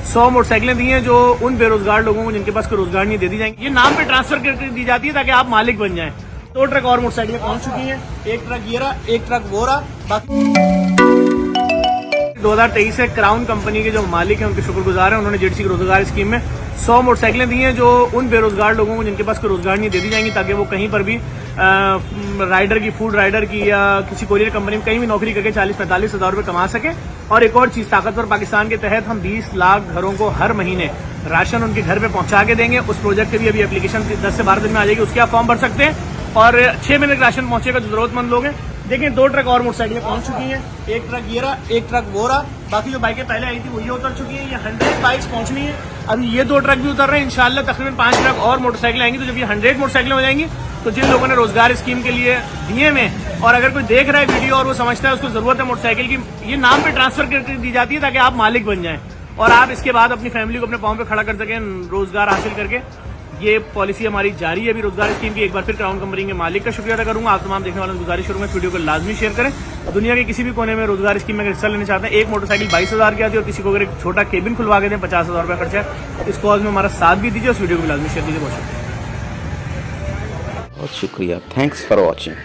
100 मोटरसाइकिलें दी हैं जो उन बेरोजगार लोगों को जिनके पास कोई रोजगार नहीं दे दी जाएंगी। ये नाम पे ट्रांसफर करके दी जाती है ताकि आप मालिक बन जाएं। 2 ट्रक और मोटरसाइकिलें पहुंच चुकी हैं, एक ट्रक ये रहा, एक ट्रक वो रहा। बाकी 2023 से क्राउन कंपनी के जो मालिक हैं उनके शुक्रगुजार हैं, उन्होंने जेडीसी की रोजगार स्कीम में 100 मोटरसाइकिलें दी हैं जो उन बेरोजगार लोगों को जिनके पास कोई रोजगार नहीं दे दी जाएंगी ताकि वो कहीं पर भी राइडर की, फूड राइडर की या किसी कोरियर कंपनी में कहीं भी नौकरी करके 40-45 हज़ार रुपये कमा सके। और एक और चीज, ताकतवर पाकिस्तान के तहत हम 20 लाख घरों को हर महीने राशन उनके घर पे पहुंचा के देंगे। उस प्रोजेक्ट की भी अभी एप्लीकेशन 10 से 12 दिन में आ जाएगी, उसके आप फॉर्म भर सकते हैं और 6 महीने का राशन पहुंचेगा जो जरूरतमंद लोग हैं। देखिए 2 ट्रक और मोटरसाइकिलें पहुंच चुकी हैं, एक ट्रक ये रहा, एक ट्रक वो रहा। बाकी जो बाइकें पहले आई थी वो ये उतर चुकी हैं। ये 100 बाइक्स पहुंचनी है, अभी ये 2 ट्रक भी उतर रहे हैं। इंशाल्लाह तकरीबन 5 ट्रक और मोटरसाइकिलें आएंगी। तो जब ये 100 मोटरसाइकिलें हो जाएंगी तो जिन लोगों ने रोजगार स्कीम के लिए दिए में, और अगर कोई देख रहा है वीडियो और वो समझता है उसको जरूरत है मोटरसाइकिल की, ये नाम पे ट्रांसफर करके दी जाती है ताकि आप मालिक बन जाएं और आप इसके बाद अपनी फैमिली को अपने पांव पे खड़ा कर सकें रोजगार हासिल करके। ये पॉलिसी हमारी जारी है अभी रोजगार स्कीम की। एक बार फिर क्राउन कंपनी के मालिक का शुक्रिया अदा करूंगा। आप तमाम देखने वालों से गुजारिश करूंगा इस वीडियो को लाजमी शेयर करें। दुनिया के किसी भी कोने में रोजगार स्कीम में हिस्सा लेना चाहते हैं, एक मोटरसाइकिल 22,000 की आती है और किसी को अगर एक छोटा केबिन खुलवा के दें 50,000 रुपया खर्चा है। इस कॉज में हमारा साथ भी दीजिए, उस वीडियो को लाजमी शेयर दीजिए। बहुत शुक्रिया। बहुत शुक्रिया, थैंक्स फॉर वॉचिंग।